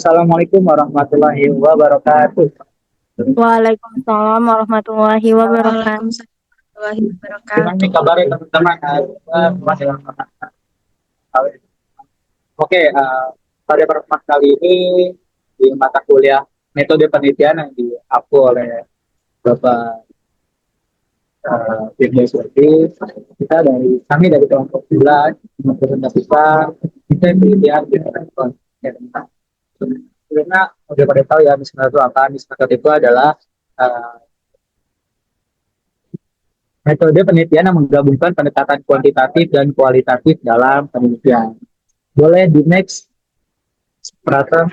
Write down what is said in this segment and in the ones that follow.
Assalamualaikum warahmatullahi wabarakatuh. Waalaikumsalam warahmatullahi wabarakatuh. Waalaikumsalam warahmatullahi Gimana nih wabarakatuh. kabarnya teman-teman? Masih Oke, pada pertemuan kali ini di mata kuliah metode penelitian yang diaku oleh Bapak Firdaus Wadi, kami dari kelompok 11 mempresentasikan kita penelitian di Tekton. Karena udah pada tahu ya, misalnya itu apa? Misalnya itu adalah eh, metode penelitian yang menggabungkan pendekatan kuantitatif dan kualitatif dalam penelitian. Boleh di next, Prata.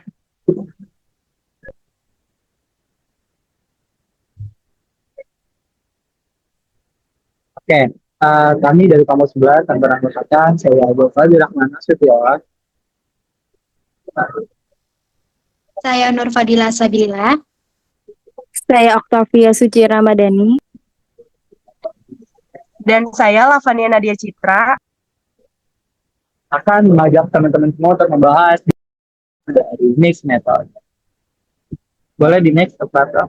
Oke, kami dari kampus 11 akan beranggotakan saya Abdul Qadir Rahman Nasution, Saya Nur Fadila Sabila. Saya Oktavia Suci Ramadhani. Dan saya Lavania Nadia Citra. akan mengajak teman-teman semua untuk membahas dari mix method. Boleh di next, Prata.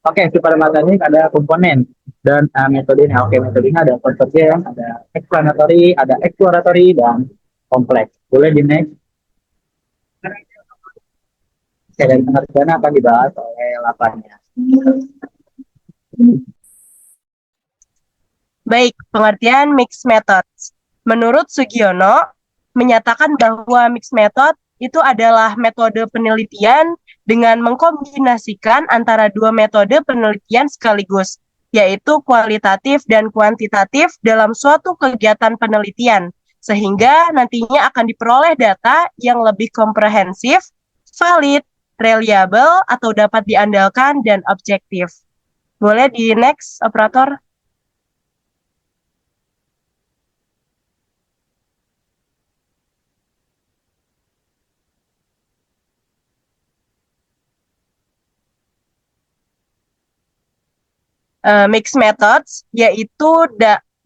Oke, pada materi ini ada komponen dan metodenya. Oke, metodenya ada konvergen, ada explanatory, ada exploratory, dan kompleks. Boleh di next. Oke, dan pengertiannya akan dibahas oleh lapannya. Baik, pengertian mixed methods. Menurut Sugiono, menyatakan bahwa mixed method itu adalah metode penelitian dengan mengkombinasikan antara dua metode penelitian sekaligus, yaitu kualitatif dan kuantitatif dalam suatu kegiatan penelitian, sehingga nantinya akan diperoleh data yang lebih komprehensif, valid, reliable, atau dapat diandalkan dan objektif. Boleh di next, operator? Mixed methods yaitu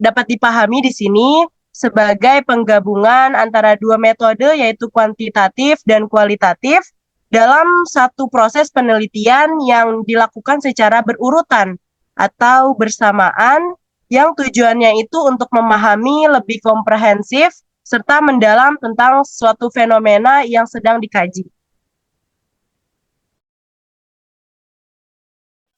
dapat dipahami di sini sebagai penggabungan antara dua metode yaitu kuantitatif dan kualitatif dalam satu proses penelitian yang dilakukan secara berurutan atau bersamaan yang tujuannya itu untuk memahami lebih komprehensif serta mendalam tentang suatu fenomena yang sedang dikaji.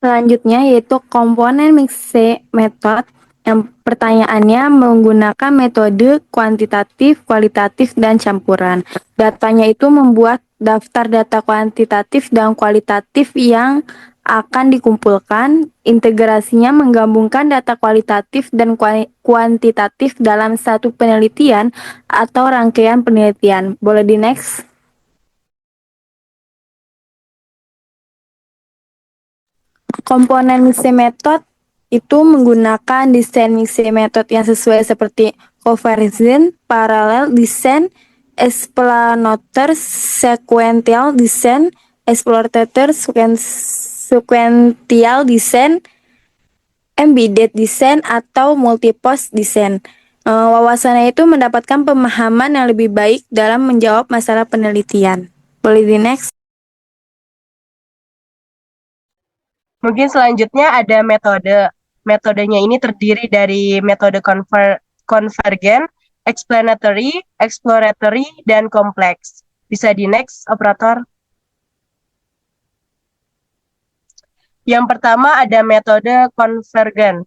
Selanjutnya yaitu komponen mixed method yang pertanyaannya menggunakan metode kuantitatif, kualitatif, dan campuran. Datanya itu membuat daftar data kuantitatif dan kualitatif yang akan dikumpulkan. Integrasinya menggabungkan data kualitatif dan kuantitatif dalam satu penelitian atau rangkaian penelitian. Boleh di next? Komponen mixed method itu menggunakan desain mixed method yang sesuai seperti convergent, parallel design, explanator, sequential design, explorator, sequential design, embedded design, atau multipose design. Wawasannya itu mendapatkan pemahaman yang lebih baik dalam menjawab masalah penelitian. Boleh di next? Mungkin selanjutnya ada metode. Metodenya ini terdiri dari metode convergent, explanatory, exploratory, dan kompleks. Bisa di next, operator. Yang pertama ada metode convergent.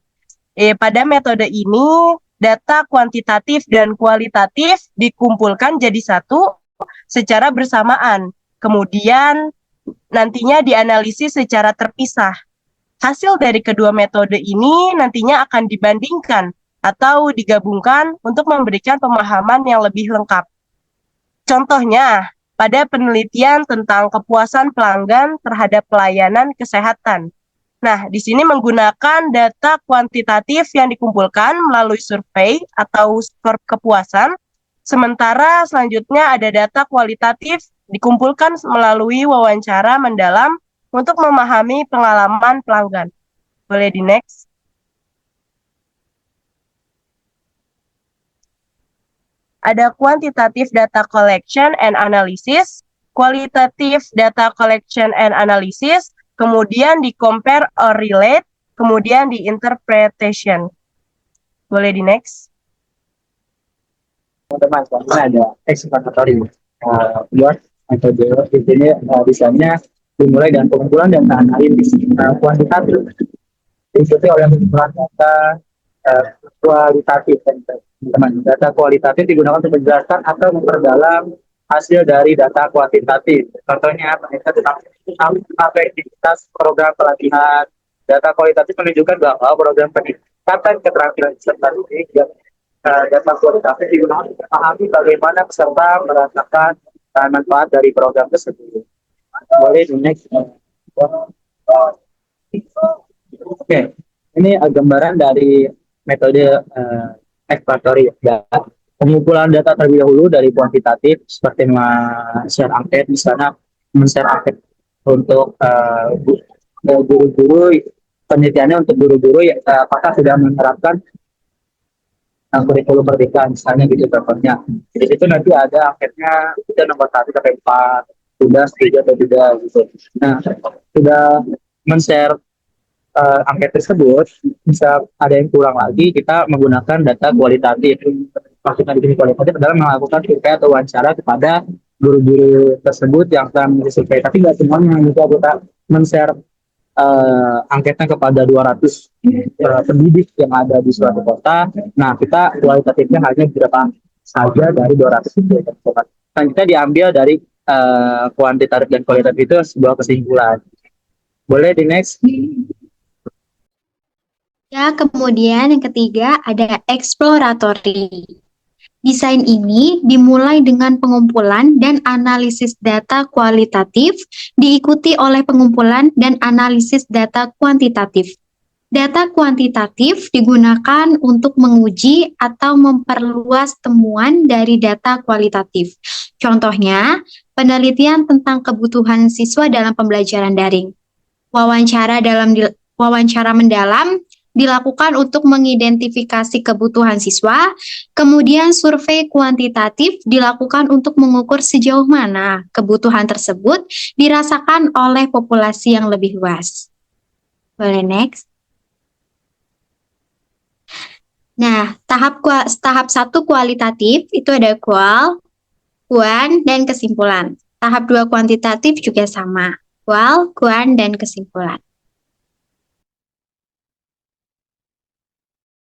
Pada metode ini, data kuantitatif dan kualitatif dikumpulkan jadi satu secara bersamaan. Kemudian nantinya dianalisis secara terpisah. Hasil dari kedua metode ini nantinya akan dibandingkan atau digabungkan untuk memberikan pemahaman yang lebih lengkap. Contohnya, pada penelitian tentang kepuasan pelanggan terhadap pelayanan kesehatan. Nah, di sini menggunakan data kuantitatif yang dikumpulkan melalui survei atau skor kepuasan, sementara selanjutnya ada data kualitatif dikumpulkan melalui wawancara mendalam untuk memahami pengalaman pelanggan. Boleh di next. Ada quantitative data collection and analysis, kualitatif data collection and analysis, kemudian di compare or relate, kemudian di interpretation. Boleh di next? Teman-teman, selanjutnya ada exploratory. Buat metode ini misalnya dimulai dengan pengumpulan dan analisis kuantitatif, diikuti oleh pengumpulan data kualitatif. Teman-teman, data kualitatif digunakan untuk menjelaskan atau memperdalam hasil dari data kuantitatif. Contohnya, penelitian tentang efektivitas program pelatihan. Data kualitatif menunjukkan bahwa program peningkatan keterampilan peserta didik yang data kualitatif digunakan untuk memahami bagaimana peserta merasakan manfaat dari program tersebut. Boleh di next. Oke, ini gambaran dari metode exploratory ya. Pengumpulan data terlebih dahulu dari kuantitatif seperti share angket, misalnya men-share angket untuk guru-guru, penelitiannya untuk guru-guru ya, apakah sudah menerapkan kurikulum merdeka misalnya gitu contohnya. Jadi itu nanti ada angketnya itu nomor 1 sampai 4, sudah setuju atau tidak gitu. Nah, sudah men-share angket tersebut, bisa ada yang kurang lagi, kita menggunakan data kualitatif. Maksudnya di sini kualitatif adalah melakukan survei atau wawancara kepada guru-guru tersebut yang telah mengisi survei. Tapi nggak semuanya, juga kita men-share angketnya kepada 200 pendidik yang ada di suatu kota. Nah, kita kualitatifnya hanya berapa saja dari 200 itu. Nah, kita diambil dari kuantitatif dan kualitatif itu sebuah kesimpulan. Boleh di next? Ya, kemudian yang ketiga ada exploratory. Desain ini dimulai dengan pengumpulan dan analisis data kualitatif, diikuti oleh pengumpulan dan analisis data kuantitatif. Data kuantitatif digunakan untuk menguji atau memperluas temuan dari data kualitatif. Contohnya, penelitian tentang kebutuhan siswa dalam pembelajaran daring. Wawancara mendalam dilakukan untuk mengidentifikasi kebutuhan siswa, kemudian survei kuantitatif dilakukan untuk mengukur sejauh mana kebutuhan tersebut dirasakan oleh populasi yang lebih luas. Boleh next? Nah, tahap 1 kualitatif itu ada kual, kuan, dan kesimpulan. Tahap 2 kuantitatif juga sama, kual, kuan, dan kesimpulan.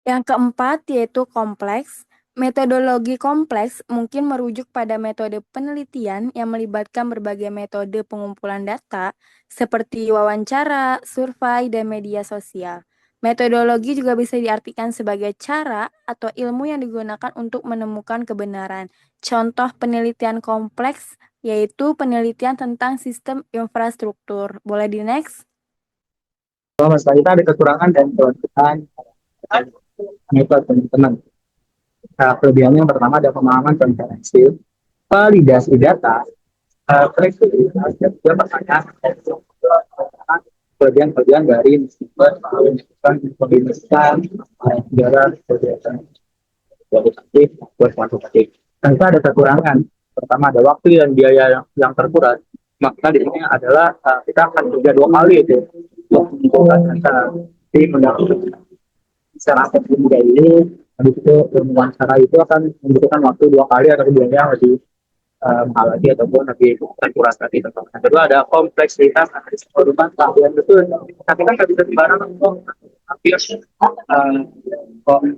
Yang keempat yaitu kompleks. Metodologi kompleks mungkin merujuk pada metode penelitian yang melibatkan berbagai metode pengumpulan data seperti wawancara, survei, dan media sosial. Metodologi juga bisa diartikan sebagai cara atau ilmu yang digunakan untuk menemukan kebenaran. Contoh penelitian kompleks yaitu penelitian tentang sistem infrastruktur. Boleh di next? Mas, kita ada kekurangan dan kelebihan metode teman-teman. Kelebihannya yang pertama ada pemahaman komprehensif, validasi data, fleksibilitas, dan juga pertanyaan kelebihan dari melakukan kombinasikan negara kegiatan kualitatif buat kuantitatif. Dan kita ada kekurangan. Pertama ada waktu dan biaya yang terkuras. Maka di sini adalah kita akan kerja 2 kali itu. Jadi mendapatkan secara akademik ini, habis itu wawancara itu akan membutuhkan waktu 2 kali atau biaya yang lebih mahal lagi ataupun lebih terkuras lagi. Yang kedua ada kompleksitas analisis korban keahlian betul. Nah, kita nggak bisa sembarangan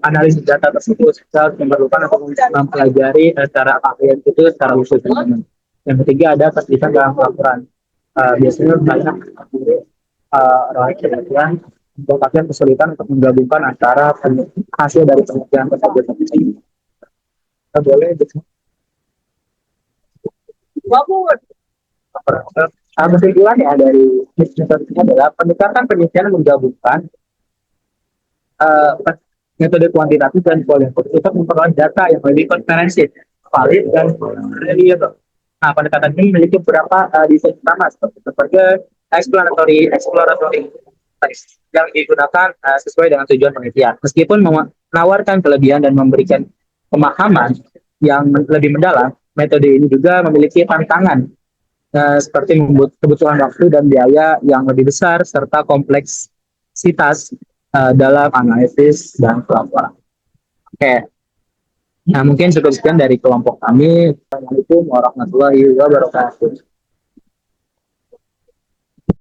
analisis data tersebut. Kita memerlukan atau mempelajari secara keahlian itu secara khusus. Yang ketiga ada kesulitan dalam pelaporan. Biasanya banyak orang penelitian menyebabkan kesulitan untuk menggabungkan antara hasil dari penelitian tersebut. Kita boleh kesimpulan ya dari metode ini adalah pendekatan penelitian menggabungkan metode kuantitatif dan kualitatif untuk memperoleh data yang lebih komprehensif, valid, dan reliable. Nah, pendekatan ini memiliki beberapa desain utama seperti exploratory yang digunakan sesuai dengan tujuan penelitian. Meskipun menawarkan kelebihan dan memberikan pemahaman yang lebih mendalam, metode ini juga memiliki tantangan seperti kebutuhan waktu dan biaya yang lebih besar serta kompleksitas dalam analisis dan pelaporan. Oke, nah mungkin cukup sekian dari kelompok kami. Assalamualaikum warahmatullahi wabarakatuh.